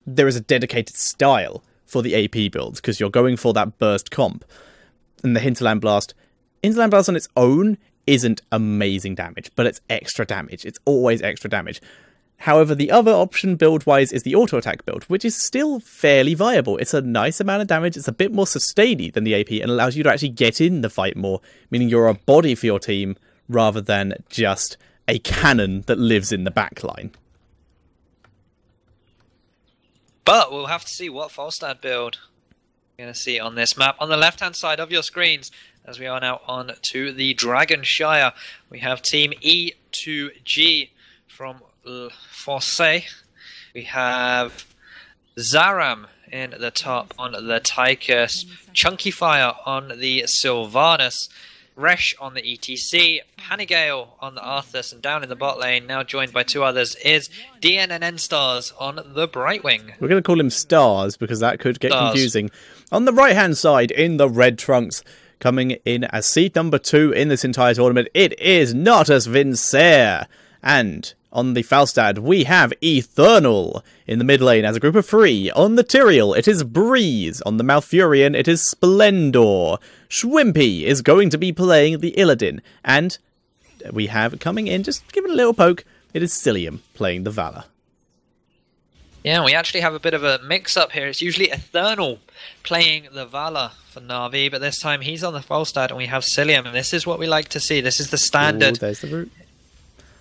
there is a dedicated style for the AP builds, because you're going for that burst comp. And the Hinterland Blast on its own isn't amazing damage, but it's extra damage. It's always extra damage. However, the other option build-wise is the auto-attack build, which is still fairly viable. It's a nice amount of damage, it's a bit more sustainy than the AP, and allows you to actually get in the fight more, meaning you're a body for your team, rather than just a cannon that lives in the backline. But we'll have to see what Falstad build you're going to see on this map. On the left-hand side of your screens, as we are now on to the Dragonshire, we have Team E2G from Fosse. We have Zaram in the top on the Tychus, Chunky Fire on the Sylvanus, Resh on the ETC, Panigale on the Arthas, and down in the bot lane, now joined by two others, is DNNN Stars on the Brightwing. We're going to call him Stars because that could get confusing. On the right-hand side, in the red trunks, coming in as seed number 2 in this entire tournament, it is Natus Vincere. And on the Falstad, we have Eternal in the mid lane as a group of 3. On the Tyrael, it is Breeze. On the Malfurion, it is Splendor. Schwimpy is going to be playing the Illidan. And we have coming in, just give it a little poke, it is Cillium playing the Valor. Yeah, we actually have a bit of a mix-up here. It's usually Eternal playing the Valor for Na'Vi, but this time he's on the Falstad and we have Cillium, and this is what we like to see. This is the standard. Ooh, there's the root.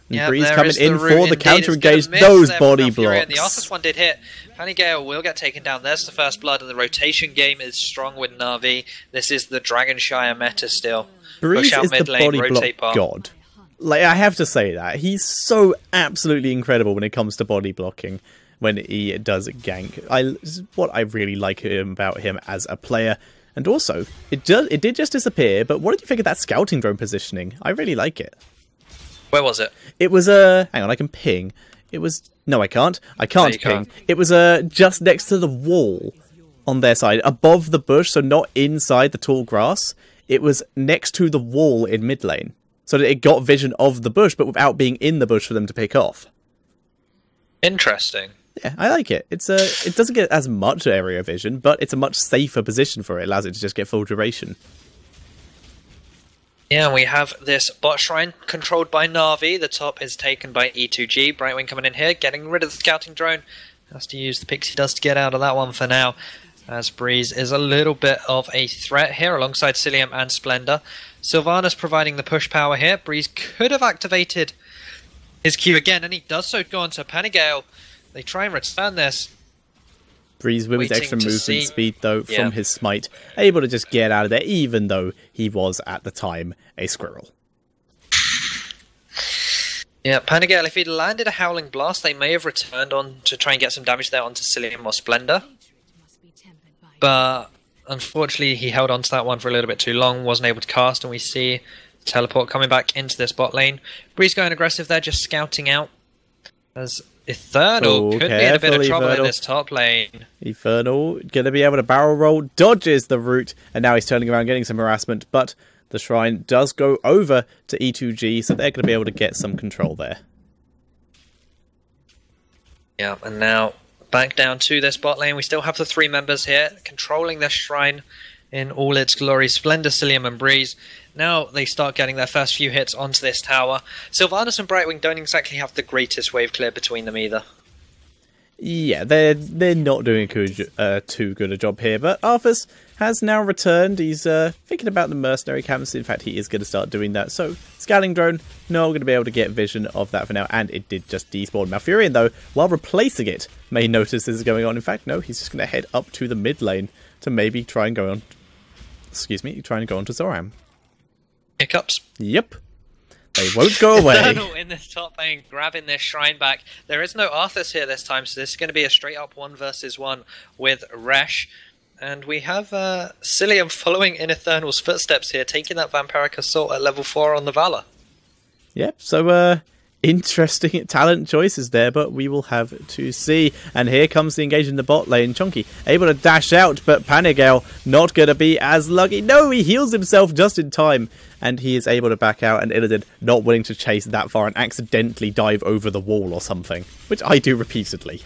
And yeah, Breeze coming in the for the counter-engage, those body blocks. The Arthas one did hit. Panigale will get taken down. There's the first blood, and the rotation game is strong with Na'Vi. This is the Dragonshire meta still. Breeze Push out is mid the lane, body rotate block bar. god. Like, I have to say that. He's so absolutely incredible when it comes to body blocking when he does gank. This is what I really like about him as a player. And also, it did just disappear, but what did you think of that scouting drone positioning? I really like it. Where was it? It was hang on, I can ping. It was no, I can't. I can't ping. It was just next to the wall on their side, above the bush, so not inside the tall grass. It was next to the wall in mid lane, so that it got vision of the bush, but without being in the bush for them to pick off. Interesting. Yeah, I like it. It's it doesn't get as much area vision, but it's a much safer position for it. It allows it to just get full duration. Yeah, we have this bot shrine controlled by Na'Vi. The top is taken by E2G. Brightwing coming in here, getting rid of the scouting drone. Has to use the pixie dust to get out of that one for now, as Breeze is a little bit of a threat here alongside Cillium and Splendor. Sylvanus providing the push power here. Breeze could have activated his Q again, and he does so go on to Panigale. They try and return this. Breeze with his extra movement speed, though, from his smite, able to just get out of there, even though he was, at the time, a squirrel. Yeah, Panigale, if he'd landed a Howling Blast, they may have returned on to try and get some damage there onto Cillium or Splendor. But, unfortunately, he held on to that one for a little bit too long, wasn't able to cast, and we see Teleport coming back into this bot lane. Breeze going aggressive there, just scouting out, as Eternal could be in a bit of trouble in this top lane. Eternal going to be able to barrel roll, dodges the root, and now he's turning around getting some harassment, but the shrine does go over to E2G, so they're going to be able to get some control there. Yeah, and now back down to this bot lane. We still have the 3 members here controlling this shrine in all its glory. Splendor, Cillium and Breeze. Now they start getting their first few hits onto this tower. Sylvanus and Brightwing don't exactly have the greatest wave clear between them either. Yeah, they're not doing too good a job here, but Arthas has now returned. He's thinking about the mercenary camps. In fact, he is going to start doing that. So, scouting drone, not going to be able to get vision of that for now, and it did just despawn. Malfurion, though, while replacing it, may notice this is going on. In fact, no, he's just going to head up to the mid lane to maybe try and go on. Excuse me, try and go on to Zoram. Hiccups. Yep. They won't go away. Eternal in this top lane, grabbing this shrine back. There is no Arthas here this time, so this is going to be a straight up 1 versus 1 with Resh. And we have Cillium following in Eternal's footsteps here, taking that Vampiric Assault at level 4 on the Valor. Yep, so interesting talent choices there, but we will have to see. And here comes the engage in the bot lane. Chunky able to dash out, but Panigale not going to be as lucky. No, he heals himself just in time, and he is able to back out, and Illidan not willing to chase that far and accidentally dive over the wall or something, which I do repeatedly.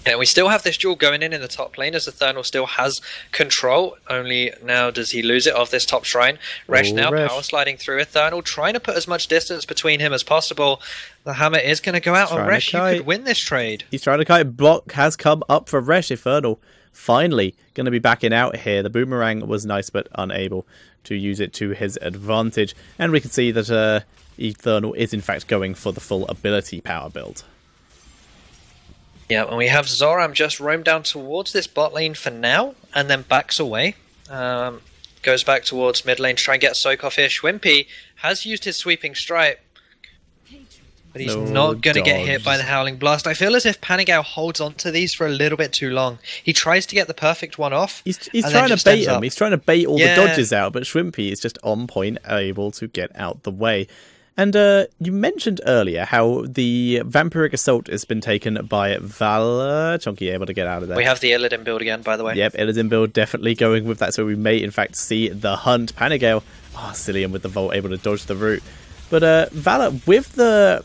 Yeah, we still have this duel going in the top lane as the Thernal still has control. Only now does he lose it off this top shrine. Resh now power sliding through it. Thernal trying to put as much distance between him as possible. The hammer is going to go out on Resh. You could win this trade. He's trying to kite. Block has come up for Resh. Thernal finally going to be backing out here. The boomerang was nice but unable to use it to his advantage. And we can see that Thernal is in fact going for the full ability power build. Yeah, and we have Zoram just roam down towards this bot lane for now, and then backs away. Goes back towards mid lane to try and get a soak off here. Schwimpy has used his sweeping strike, but he's not going to get hit by the Howling Blast. I feel as if Panigale holds on to these for a little bit too long. He tries to get the perfect one off. He's trying to bait him. He's trying to bait all the dodges out, but Schwimpy is just on point, able to get out the way. And you mentioned earlier how the Vampiric Assault has been taken by Val. Chunky able to get out of there. We have the Illidan build again, by the way. Yep, Illidan build definitely going with that, so we may in fact see the hunt. Panigale, Cillian with the Volt able to dodge the route. But Vala, with the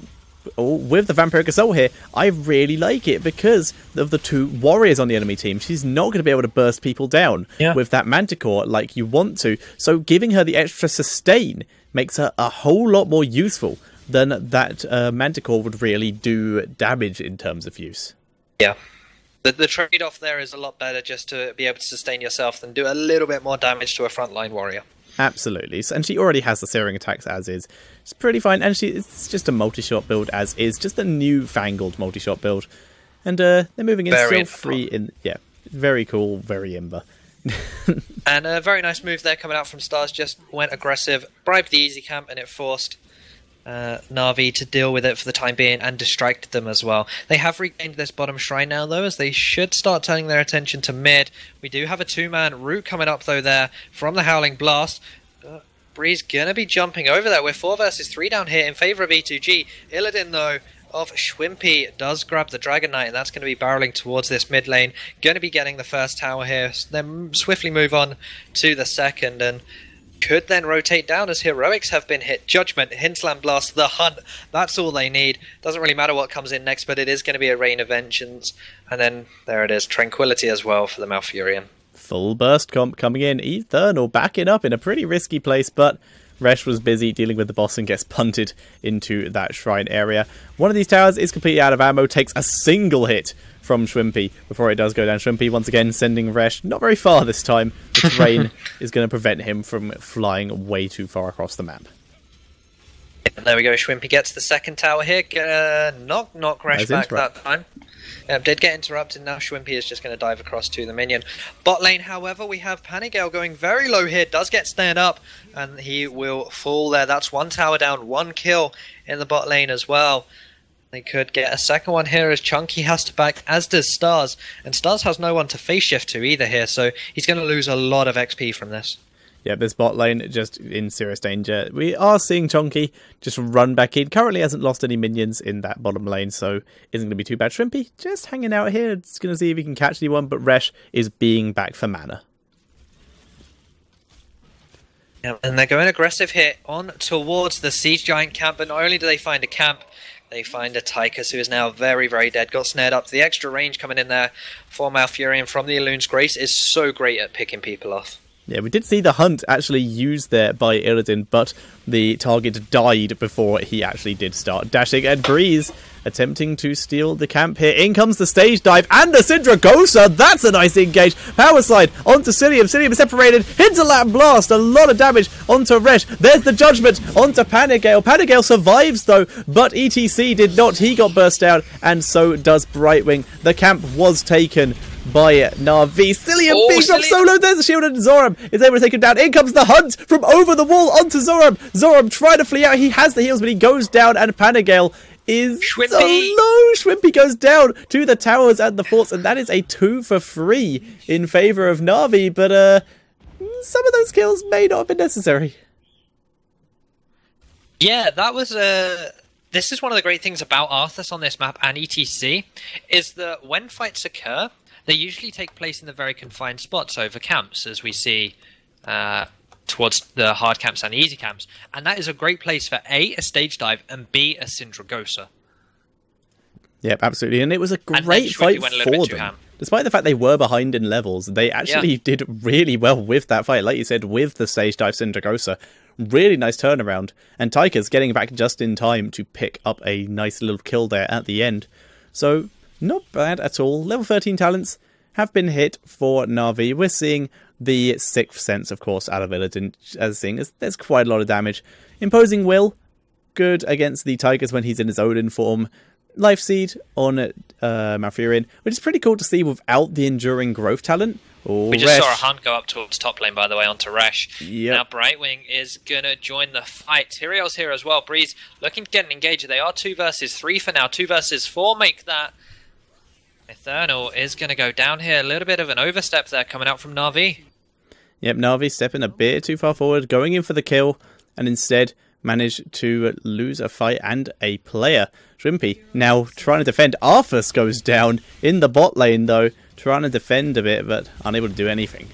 Vampiric Assault here, I really like it because of the two warriors on the enemy team. She's not going to be able to burst people down with that Manticore like you want to. So giving her the extra sustain makes her a whole lot more useful than that Manticore would really do damage in terms of use. Yeah. The trade-off there is a lot better just to be able to sustain yourself than do a little bit more damage to a frontline warrior. Absolutely. And she already has the Searing attacks as is. It's pretty fine. And it's just a multi-shot build as is. Just a new-fangled multi-shot build. And they're moving in still free in... Yeah, very cool, very Ember. And a very nice move there coming out from Stars. Just went aggressive, bribed the easy camp, and it forced Na'Vi to deal with it for the time being and distracted them as well. They have regained this bottom shrine now, though, as they should start turning their attention to mid. We do have a two-man route coming up, though, there from the Howling Blast. Breeze gonna be jumping over there. We're 4 versus 3 down here in favour of E2G. Illidan, though, of Schwimpy does grab the Dragon Knight, and that's going to be barreling towards this mid lane. Going to be getting the first tower here, then swiftly move on to the second, and could then rotate down as heroics have been hit. Judgment, Hinslam Blast, the Hunt, that's all they need. Doesn't really matter what comes in next, but it is going to be a Rain of Vengeance. And then there it is, Tranquility as well for the Malfurion. Full burst comp coming in. Eternal backing up in a pretty risky place, but Resh was busy dealing with the boss and gets punted into that shrine area. One of these towers is completely out of ammo, takes a single hit from Schwimpy before it does go down. Schwimpy once again sending Resh not very far this time. The terrain is going to prevent him from flying way too far across the map. And there we go, Schwimpy gets the second tower here. Knock Resh back that time. Did get interrupted, now Schwimpy is just going to dive across to the minion. Bot lane, however, we have Panigale going very low here, does get snared up, and he will fall there. That's one tower down, 1 kill in the bot lane as well. They could get a second one here as Chunky has to back, as does Stars. And Stars has no one to face shift to either here, so he's going to lose a lot of XP from this. Yeah, this bot lane just in serious danger. We are seeing Chunky just run back in. Currently hasn't lost any minions in that bottom lane, so isn't going to be too bad. Shrimpy just hanging out here. It's going to see if he can catch anyone, but Resh is being back for mana. Yeah, and they're going aggressive here on towards the Siege Giant camp, but not only do they find a camp, they find a Tychus who is now very, very dead. Got snared up. The extra range coming in there for Malfurion from the Elun's Grace is so great at picking people off. Yeah, we did see the hunt actually used there by Illidan, but the target died before he actually did start dashing. And Breeze attempting to steal the camp here. In comes the stage dive and the Syndragosa. That's a nice engage. Power slide onto Cillian. Cillian is separated. Hinterland Blast. A lot of damage onto Resh. There's the Judgment onto Panigale. Panigale survives though, but ETC did not. He got burst out, and so does Brightwing. The camp was taken by Na'Vi. Cillian being dropped solo. There's a shield, and Zoram is able to take him down. In comes the hunt from over the wall onto Zoram. Zoram trying to flee out. He has the heals, but he goes down, and Panigale is so low. Schwimpy goes down to the towers and the forts, and that is a 2 for 3 in favour of Na'Vi, but some of those kills may not have been necessary. Yeah, that was this is one of the great things about Arthas on this map and ETC, is that when fights occur, they usually take place in the very confined spots over camps, as we see towards the hard camps and the easy camps. And that is a great place for A, a stage dive, and B, a Syndragosa. Yep, absolutely. And it was a great fight for them. Despite the fact they were behind in levels, they actually did really well with that fight. Like you said, with the stage dive Syndragosa. Really nice turnaround. And Taika's getting back just in time to pick up a nice little kill there at the end. So, not bad at all. Level 13 talents have been hit for Na'Vi. We're seeing the 6th sense, of course, out of Illidan, as seeing as there's quite a lot of damage. Imposing Will, good against the Tigers when he's in his Odin form. Life Seed on Malfurion, which is pretty cool to see without the Enduring Growth talent. Oh, we just saw a hunt go up towards top lane, by the way, onto Resh. Yep. Now Brightwing is going to join the fight. Tyrael's here as well. Breeze looking to get an engager. They are 2 versus 3 for now. 2 versus 4 make that. Eternal is going to go down here. A little bit of an overstep there coming out from Na'Vi. Yep, Na'Vi stepping a bit too far forward, going in for the kill, and instead managed to lose a fight and a player. Shrimpy now trying to defend. Arthas goes down in the bot lane though, trying to defend a bit, but unable to do anything.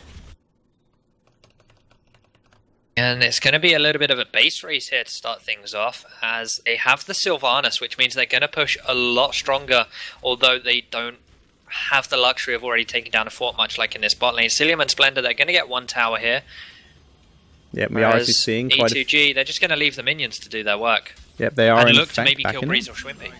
And it's going to be a little bit of a base race here to start things off, as they have the Sylvanas, which means they're going to push a lot stronger, although they don't have the luxury of already taking down a fort much like in this bot lane. Cillian and Splendor, they're going to get 1 tower here. Yeah, we are actually seeing quite E2G, they're just going to leave the minions to do their work. Yep, they are. And look to maybe kill Breeze or Shrimpy.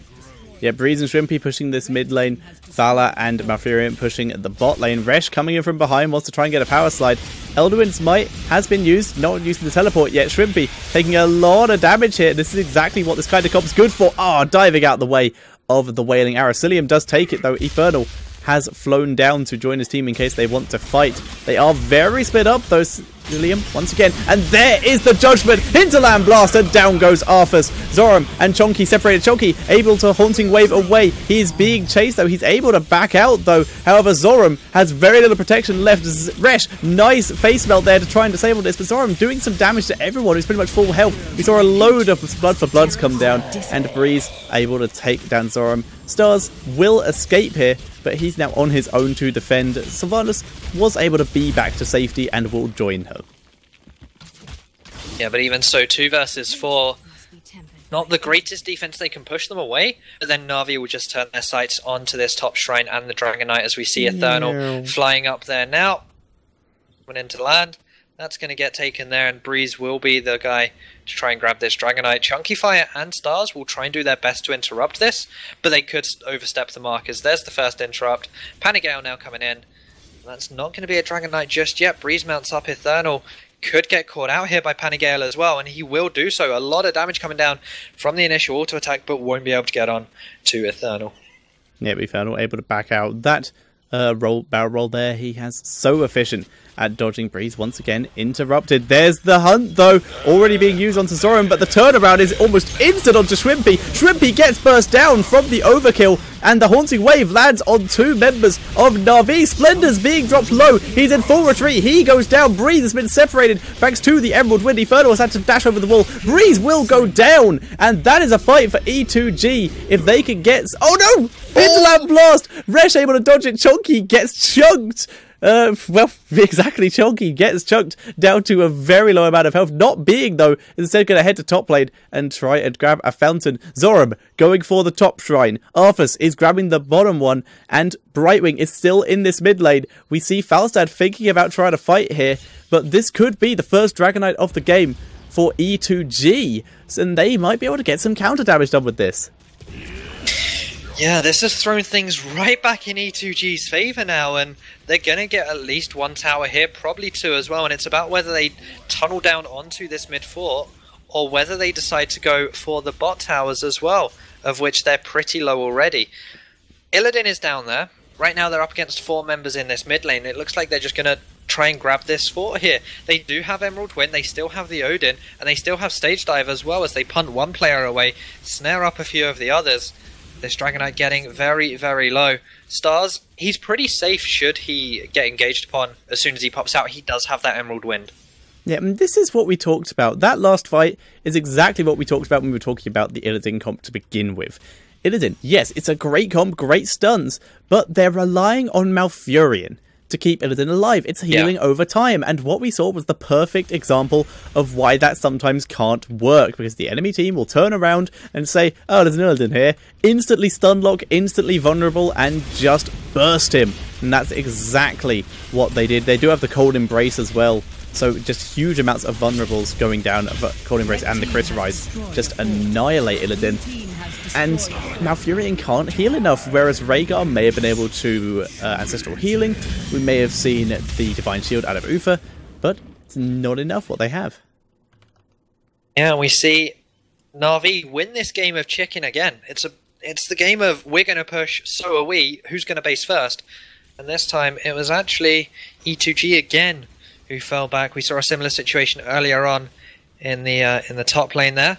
Yeah, Breeze and Shrimpy pushing this mid lane. Thala and Malfurion pushing the bot lane. Resh coming in from behind, wants to try and get a power slide. Elduin's Might has been used, not using the teleport yet. Shrimpy taking a lot of damage here. This is exactly what this kind of comp's good for. Diving out the way of the Wailing Arrow. Cillian does take it though. Infernal has flown down to join his team in case they want to fight. They are very split up though, Cillian, once again. And there is the judgment. Hinterland Blast, and down goes Arthas. Zoram and Chonky separated. Chonky able to Haunting Wave away. He's being chased though. He's able to back out though. However, Zoram has very little protection left. Resh, nice face melt there to try and disable this. But Zoram doing some damage to everyone who's pretty much full health. We saw a load of Blood for Bloods come down. And Breeze able to take down Zoram. Stars will escape here, but he's now on his own to defend. Sylvanas was able to be back to safety and will join her. Yeah, but even so, 2 versus 4, not the greatest defense. They can push them away, but then Na'Vi will just turn their sights onto this top shrine and the Dragon Knight as we see Eternal flying up there now. Went into land. That's going to get taken there, and Breeze will be the guy to try and grab this Dragon Knight. Chunky Fire and Stars will try and do their best to interrupt this, but they could overstep the markers. There's the first interrupt. Panic Gale now coming in. That's not going to be a Dragon Knight just yet. Breeze mounts up. Eternal could get caught out here by Panic Gale as well, and he will do so. A lot of damage coming down from the initial auto attack, but won't be able to get on to Eternal. Yeah, Eternal able to back out. That barrel roll there, he has so efficient at dodging Breeze. Once again interrupted. There's the hunt though, already being used onto Zoran, but the turnaround is almost instant onto Shrimpy. Shrimpy gets burst down from the overkill, and the Haunting Wave lands on 2 members of Na'Vi. Splendor's being dropped low. He's in full retreat. He goes down. Breeze has been separated thanks to the Emerald Wind. Infernal has had to dash over the wall. Breeze will go down, and that is a fight for E2G. If they can get... Oh no! Hinterland Blast! Resh able to dodge it. Chonky gets chunked. Well, exactly, Chonky gets chunked down to a very low amount of health. Not being, though, instead going to head to top lane and try and grab a fountain. Zoram going for the top shrine. Arthas is grabbing the bottom one, and Brightwing is still in this mid lane. We see Falstad thinking about trying to fight here, but this could be the first Dragon Knight of the game for E2G, and they might be able to get some counter damage done with this. Yeah, this has thrown things right back in E2G's favour now, and they're going to get at least 1 tower here, probably 2 as well, and it's about whether they tunnel down onto this mid fort, or whether they decide to go for the bot towers as well, of which they're pretty low already. Illidan is down there. Right now they're up against 4 members in this mid lane. It looks like they're just going to try and grab this fort here. They do have Emerald Wind, they still have the Odin, and they still have Stage Dive as well, as they punt 1 player away, snare up a few of the others. This Dragon Knight getting very, very low. Stars, he's pretty safe should he get engaged upon. As soon as he pops out, he does have that Emerald Wind. Yeah, and this is what we talked about. That last fight is exactly what we talked about when we were talking about the Illidan comp to begin with. Illidan, yes, it's a great comp, great stuns, but they're relying on Malfurion. to keep Illidan alive. It's healing over time. And what we saw was the perfect example of why that sometimes can't work, because the enemy team will turn around and say, oh, there's an Illidan here, instantly stunlock, instantly vulnerable, and just burst him. And that's exactly what they did. They do have the Cold Embrace as well. So just huge amounts of vulnerables going down, Cold Embrace and the Criterize just annihilate Illidan. And Malfurion can't heal enough, whereas Rhaegar may have been able to Ancestral Healing. We may have seen the Divine Shield out of Uther, but it's not enough what they have. Yeah, we see Na'Vi win this game of chicken again. It's the game of we're going to push, so are we, who's going to base first? And this time it was actually E2G again who fell back. We saw a similar situation earlier on in the top lane there.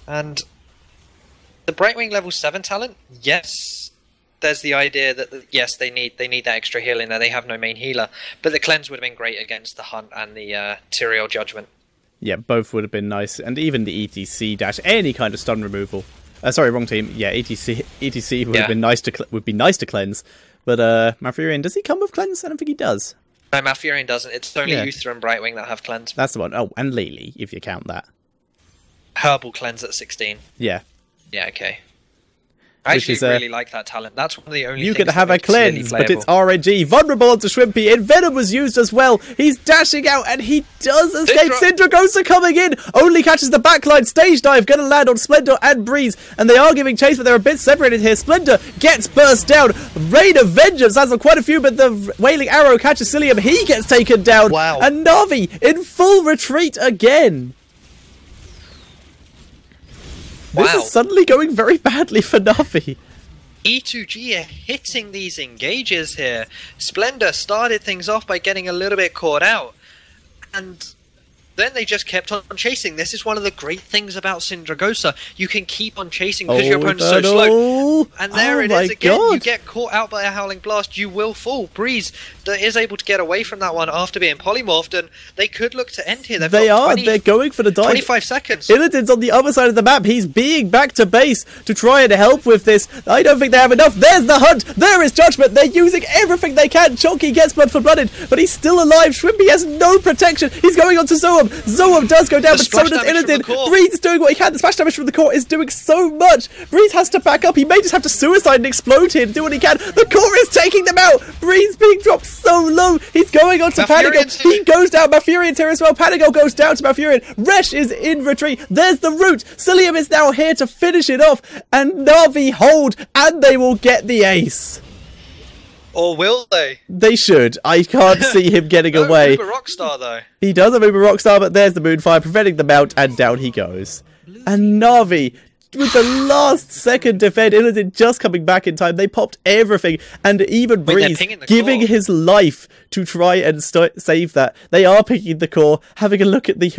And the Brightwing level 7 talent, yes, there's the idea that yes, they need that extra healing there. They have no main healer, but the cleanse would have been great against the Hunt and the Tyrael Judgment. Yeah, both would have been nice, and even the ETC dash, any kind of stun removal. Sorry, wrong team. Yeah, ETC would have been nice to cleanse, but Malfurion, does he come with cleanse? I don't think he does. No, Malfurion doesn't. It's only Uther and Brightwing that have cleanse. That's the one. Oh, and Lily, if you count that. Herbal cleanse at 16. Yeah. Yeah, okay. I actually really like that talent. That's one of the only you things can have a cleanse, but it's RNG. Vulnerable onto Shrimpy. Envenom was used as well. He's dashing out, and he does escape. Syndragosa coming in. Only catches the backline. Stage dive. Going to land on Splendor and Breeze. And they are giving chase, but they're a bit separated here. Splendor gets burst down. Rain of Vengeance has quite a few, but the Wailing Arrow catches Cillium. He gets taken down. Wow. And Na'Vi in full retreat again. This is suddenly going very badly for Na'Vi. E2G are hitting these engages here. Splendor started things off by getting a little bit caught out. And then they just kept on chasing. This is one of the great things about Syndragosa. You can keep on chasing because your opponent's so slow. And there it is again. You get caught out by a Howling Blast, you will fall. Breeze is able to get away from that one after being polymorphed, and they could look to end here. They're going for the dive. 25 seconds. Illidan's on the other side of the map. He's being back to base to try and help with this. I don't think they have enough. There's the Hunt. There is Judgment. They're using everything they can. Chonky gets blood for blooded, but he's still alive. Shrimpy has no protection. He's going on to Zoam. Zoam does go down, but so does Illidan. Breeze is doing what he can. The splash damage from the core is doing so much. Breeze has to back up. He may just have to suicide and explode here to do what he can. The core is taking them out. Breeze being dropped so low. He's going on to Panago. He goes down. Malfurion's here as well. Panago goes down to Malfurion. Resh is in retreat. There's the root. Cillium is now here to finish it off. And Na'Vi hold, and they will get the ace. Or will they? They should. I can't see him getting away. Uber Rockstar, though. He does have Uber Rockstar, but there's the Moonfire, preventing the mount, and down he goes. And Na'Vi, with the last second defend, Illidan just coming back in time. They popped everything, and even Breeze giving his life to try and save that. They are picking the core, having a look at the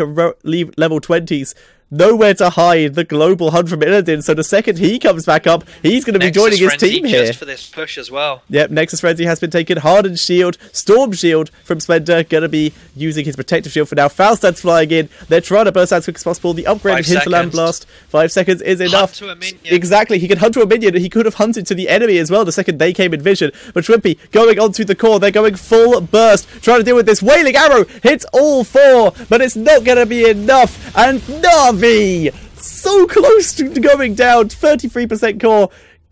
level 20s. Nowhere to hide the global hunt from Illidan, so the second he comes back up, he's going to be joining his team here. Just for this push as well. Yep, Nexus Frenzy has been taken. Hardened Shield, Storm Shield from Splendor, going to be using his Protective Shield for now. Falstad's flying in. They're trying to burst out as quick as possible. The upgraded Hinterland Blast, 5 seconds is enough. Hunt to a minion. Exactly, he can hunt to a minion. He could have hunted to the enemy as well the second they came in vision. But Shrimpy going onto the core. They're going full burst, trying to deal with this. Wailing Arrow hits all 4, but it's not going to be enough. And Na'Vi, so close to going down, 33% core,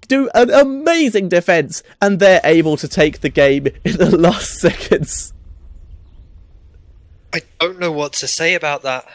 do an amazing defense, and they're able to take the game in the last seconds. I don't know what to say about that.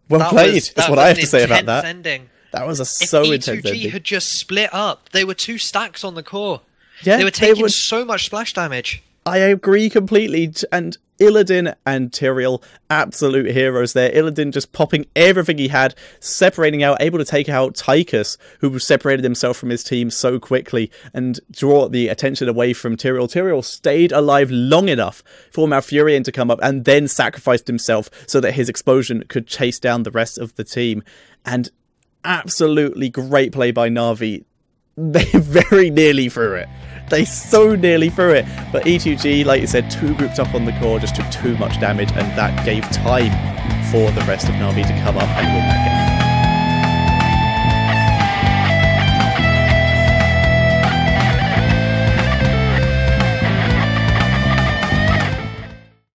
Well played. That's what I have to say about that. Ending. That was so intense. If E2G had just split up, they were 2 stacks on the core. Yeah, they were taking so much splash damage. I agree completely, and Illidan and Tyrael, absolute heroes there. Illidan just popping everything he had, separating out, able to take out Tychus, who separated himself from his team so quickly, and draw the attention away from Tyrael. Tyrael stayed alive long enough for Malfurion to come up, and then sacrificed himself so that his explosion could chase down the rest of the team. And absolutely great play by Na'Vi. They very nearly threw it. They so nearly threw it, but E2G, like you said, 2 groups up on the core, just took too much damage, and that gave time for the rest of Na'Vi to come up and win that game.